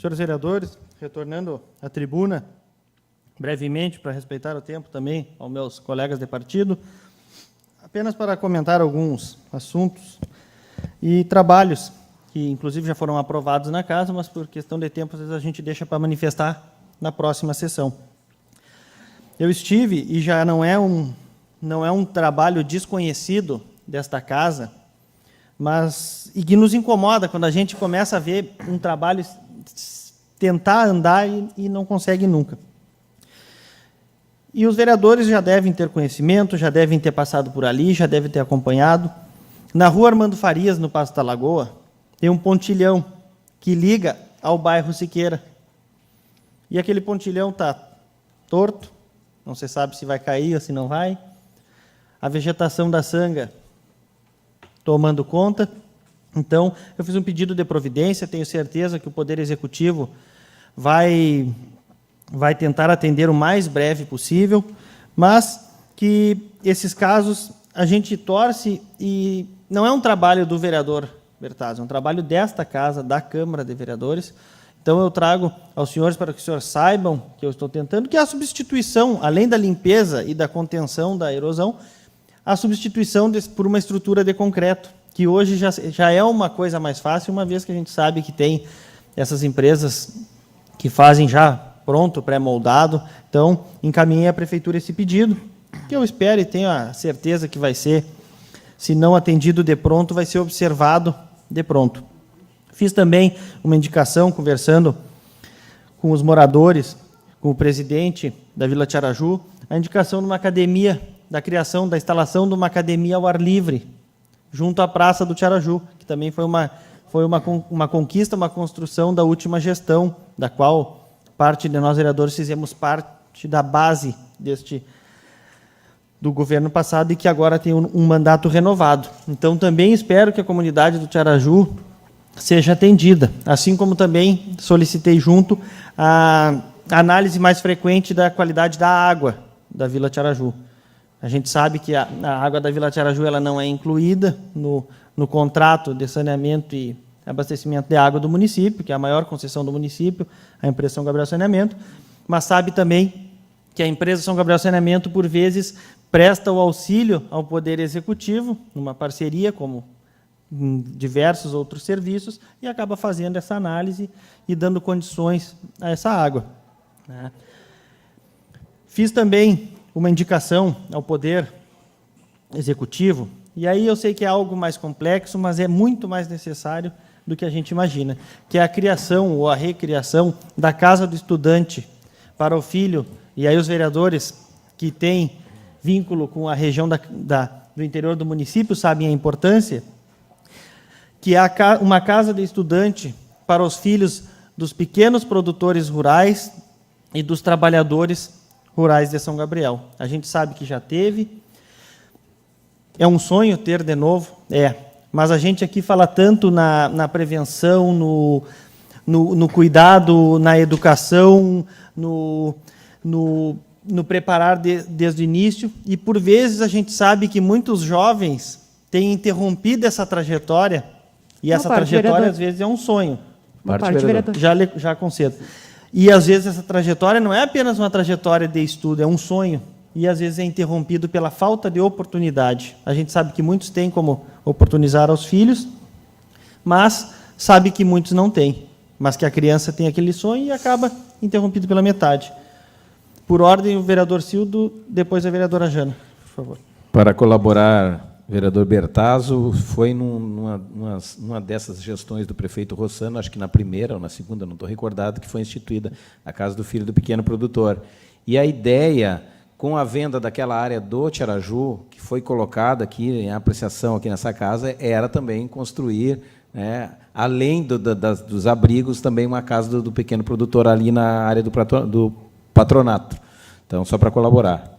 Senhores vereadores, retornando à tribuna, brevemente, para respeitar o tempo também aos meus colegas de partido, apenas para comentar alguns assuntos e trabalhos que, inclusive, já foram aprovados na casa, mas por questão de tempo, às vezes a gente deixa para manifestar na próxima sessão. Eu estive, e já não é um trabalho desconhecido desta casa, mas e que nos incomoda quando a gente começa a ver um trabalho tentar andar e não consegue nunca. E os vereadores já devem ter conhecimento, já devem ter passado por ali, já devem ter acompanhado. Na rua Armando Farias, no Passo da Lagoa, tem um pontilhão que liga ao bairro Siqueira. E aquele pontilhão está torto, não se sabe se vai cair ou se não vai. A vegetação da sanga tomando conta. Então, eu fiz um pedido de providência, tenho certeza que o Poder Executivo vai tentar atender o mais breve possível, mas que esses casos a gente torce e não é um trabalho do vereador Bertazzo, é um trabalho desta casa, da Câmara de Vereadores. Então, eu trago aos senhores para que os senhores saibam que eu estou tentando, que a substituição, além da limpeza e da contenção da erosão, a substituição por uma estrutura de concreto, que hoje já é uma coisa mais fácil, uma vez que a gente sabe que tem essas empresas que fazem já pronto, pré-moldado. Então, encaminhei à Prefeitura esse pedido, que eu espero e tenho a certeza que vai ser, se não atendido de pronto, vai ser observado de pronto. Fiz também uma indicação, conversando com os moradores, com o presidente da Vila Tiaraju, a indicação de uma academia, da criação, da instalação de uma academia ao ar livre, junto à Praça do Tiaraju, que também foi uma conquista, uma construção da última gestão, da qual parte de nós vereadores fizemos parte da base do governo passado e que agora tem um mandato renovado. Então, também espero que a comunidade do Tiaraju seja atendida, assim como também solicitei junto a análise mais frequente da qualidade da água da Vila Tiaraju. A gente sabe que a água da Vila Tiaraju ela não é incluída no contrato de saneamento e abastecimento de água do município, que é a maior concessão do município, a empresa São Gabriel Saneamento, mas sabe também que a empresa São Gabriel Saneamento, por vezes, presta o auxílio ao Poder Executivo, numa parceria, como em diversos outros serviços, e acaba fazendo essa análise e dando condições a essa água. Fiz também uma indicação ao Poder Executivo, e aí eu sei que é algo mais complexo, mas é muito mais necessário do que a gente imagina, que é a criação ou a recriação da Casa do Estudante para o filho, e aí os vereadores que têm vínculo com a região do interior do município sabem a importância, que é uma casa de estudante para os filhos dos pequenos produtores rurais e dos trabalhadores rurais de São Gabriel. A gente sabe que já teve, é um sonho ter de novo, mas a gente aqui fala tanto na prevenção, no cuidado, na educação, no preparar desde o início, e por vezes a gente sabe que muitos jovens têm interrompido essa trajetória, e essa trajetória às vezes é um sonho. Já concedo. E às vezes essa trajetória não é apenas uma trajetória de estudo, é um sonho, e às vezes é interrompido pela falta de oportunidade. A gente sabe que muitos têm como oportunizar aos filhos, mas sabe que muitos não têm, mas que a criança tem aquele sonho e acaba interrompido pela metade. Por ordem, o vereador Cildo, depois a vereadora Jana, por favor. Para colaborar, vereador Bertazzo, foi numa dessas gestões do prefeito Rossano, acho que na primeira ou na segunda, não estou recordado, que foi instituída a Casa do Filho do Pequeno Produtor. E a ideia, com a venda daquela área do Tiaraju, que foi colocada aqui em apreciação aqui nessa casa, era também construir, além dos abrigos, também uma casa do pequeno produtor ali na área do patronato. Então, só para colaborar.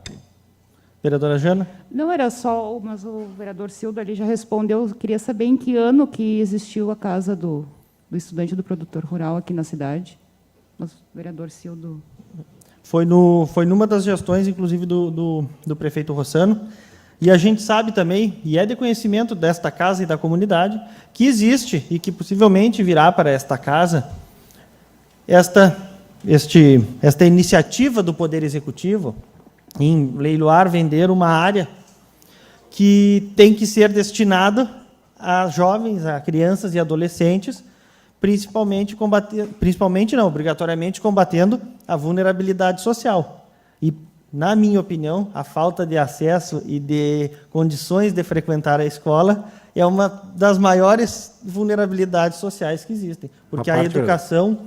Vereadora Jana? Não era só, mas o vereador Cildo ali já respondeu. Eu queria saber em que ano que existiu a casa do estudante do produtor rural aqui na cidade. Mas o vereador Cildo... Foi numa das gestões, inclusive, do prefeito Rossano. E a gente sabe também, e é de conhecimento desta casa e da comunidade, que existe e que possivelmente virá para esta casa esta iniciativa do Poder Executivo em leiloar, vender uma área que tem que ser destinada a jovens, a crianças e adolescentes, obrigatoriamente combatendo a vulnerabilidade social. E, na minha opinião, a falta de acesso e de condições de frequentar a escola é uma das maiores vulnerabilidades sociais que existem. Porque a educação,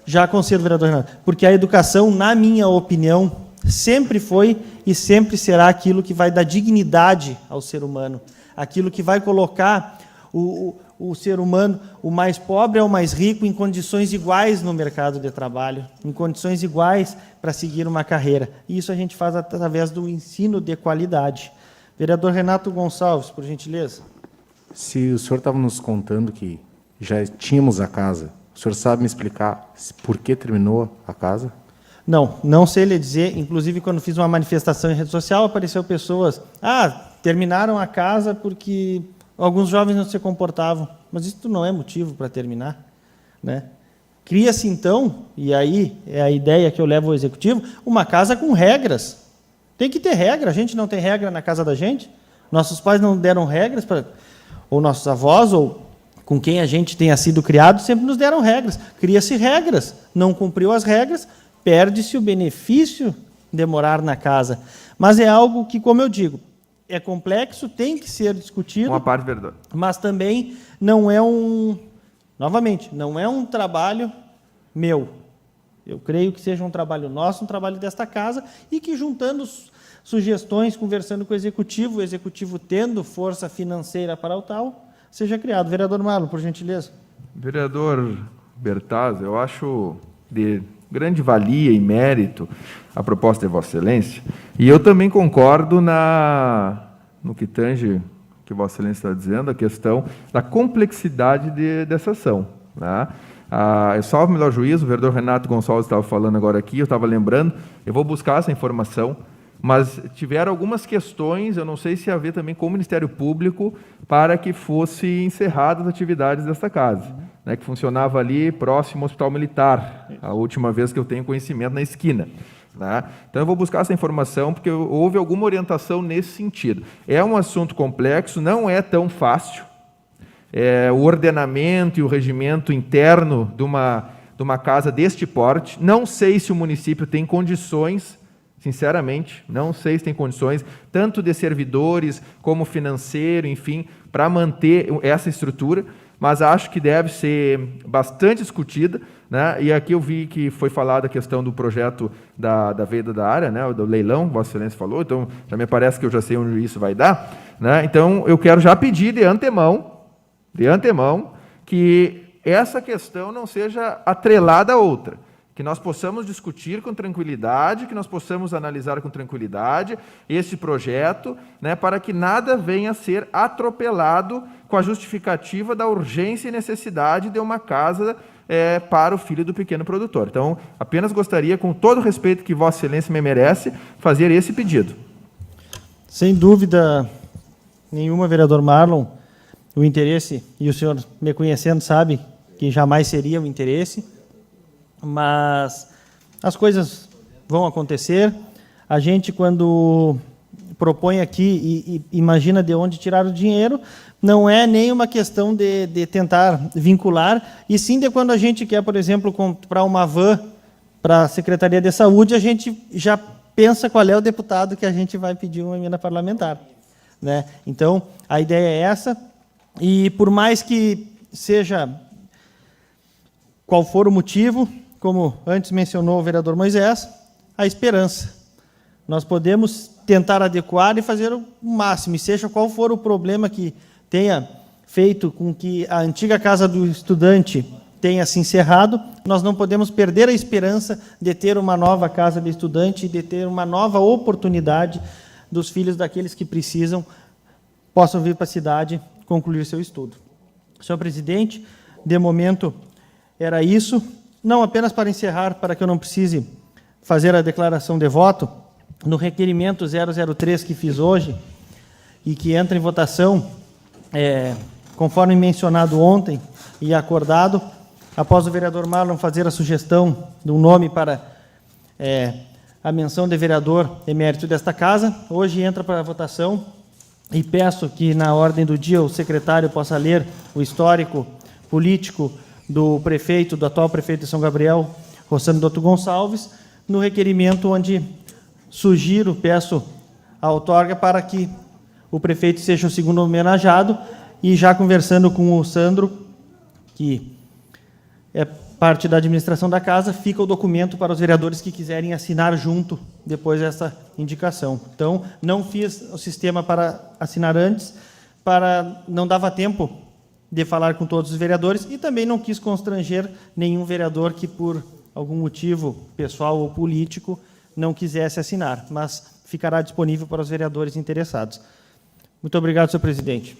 já concedo, vereador Renato, porque a educação, na minha opinião, sempre foi e sempre será aquilo que vai dar dignidade ao ser humano, aquilo que vai colocar o ser humano, o mais pobre ao mais rico, em condições iguais no mercado de trabalho, em condições iguais para seguir uma carreira. E isso a gente faz através do ensino de qualidade. Vereador Renato Gonçalves, por gentileza. Se o senhor estava nos contando que já tínhamos a casa, o senhor sabe me explicar por que terminou a casa? Não sei lhe dizer. Inclusive, quando fiz uma manifestação em rede social, apareceu pessoas, terminaram a casa porque alguns jovens não se comportavam. Mas isso não é motivo para terminar, né? Cria-se, então, e aí é a ideia que eu levo ao Executivo, uma casa com regras. Tem que ter regra. A gente não tem regra na casa da gente. Nossos pais não deram regras, ou nossos avós, ou com quem a gente tenha sido criado, sempre nos deram regras. Cria-se regras. Não cumpriu as regras, perde-se o benefício de morar na casa. Mas é algo que, como eu digo, é complexo, tem que ser discutido. Uma parte, verdade. Mas também não é não é um trabalho meu. Eu creio que seja um trabalho nosso, um trabalho desta casa, e que, juntando sugestões, conversando com o Executivo tendo força financeira para o tal, seja criado. Vereador Marlon, por gentileza. Vereador Bertazzo, eu acho de grande valia e mérito a proposta de Vossa Excelência, e eu também concordo no que tange que Vossa Excelência está dizendo, a questão da complexidade dessa ação, né? Salvo o melhor juízo, o vereador Renato Gonçalves estava falando agora aqui, eu estava lembrando, eu vou buscar essa informação, mas tiveram algumas questões, eu não sei se haver também com o Ministério Público, para que fosse encerradas as atividades desta casa, né, que funcionava ali próximo ao Hospital Militar, a última vez que eu tenho conhecimento, na esquina. Né? Então, eu vou buscar essa informação, porque houve alguma orientação nesse sentido. É um assunto complexo, não é tão fácil. O ordenamento e o regimento interno de uma casa deste porte, não sei se o município tem condições, sinceramente, não sei se tem condições, tanto de servidores como financeiro, enfim, para manter essa estrutura, mas acho que deve ser bastante discutida, né? E aqui eu vi que foi falada a questão do projeto da venda da área, né? Do leilão, Vossa Excelência falou, então já me parece que eu já sei onde isso vai dar, né? Então eu quero já pedir de antemão, que essa questão não seja atrelada a outra, que nós possamos discutir com tranquilidade, que nós possamos analisar com tranquilidade esse projeto, né, para que nada venha a ser atropelado com a justificativa da urgência e necessidade de uma casa para o filho do pequeno produtor. Então, apenas gostaria, com todo o respeito que Vossa Excelência me merece, fazer esse pedido. Sem dúvida nenhuma, vereador Marlon, o interesse, e o senhor me conhecendo sabe que jamais seria o interesse, mas as coisas vão acontecer. A gente, quando propõe aqui e imagina de onde tirar o dinheiro, não é nem uma questão de tentar vincular, e sim de quando a gente quer, por exemplo, comprar uma van para a Secretaria de Saúde, a gente já pensa qual é o deputado que a gente vai pedir uma emenda parlamentar, né? Então, a ideia é essa, e por mais que seja qual for o motivo, como antes mencionou o vereador Moisés, a esperança. Nós podemos tentar adequar e fazer o máximo, e seja qual for o problema que tenha feito com que a antiga casa do estudante tenha se encerrado, nós não podemos perder a esperança de ter uma nova casa de estudante, de ter uma nova oportunidade dos filhos daqueles que precisam, possam vir para a cidade concluir seu estudo. Senhor presidente, de momento era isso, não apenas para encerrar, para que eu não precise fazer a declaração de voto, no requerimento 003 que fiz hoje, e que entra em votação, conforme mencionado ontem e acordado, após o vereador Marlon fazer a sugestão de um nome para a menção de vereador emérito desta casa, hoje entra para a votação e peço que, na ordem do dia, o secretário possa ler o histórico político do prefeito, do atual prefeito de São Gabriel, Rossano Dotto Gonçalves, no requerimento onde sugiro, peço a outorga para que o prefeito seja o segundo homenageado, e já conversando com o Sandro, que é parte da administração da casa, fica o documento para os vereadores que quiserem assinar junto depois dessa indicação. Então, não fiz o sistema para assinar antes, não dava tempo de falar com todos os vereadores, e também não quis constranger nenhum vereador que, por algum motivo pessoal ou político, não quisesse assinar, mas ficará disponível para os vereadores interessados. Muito obrigado, senhor presidente.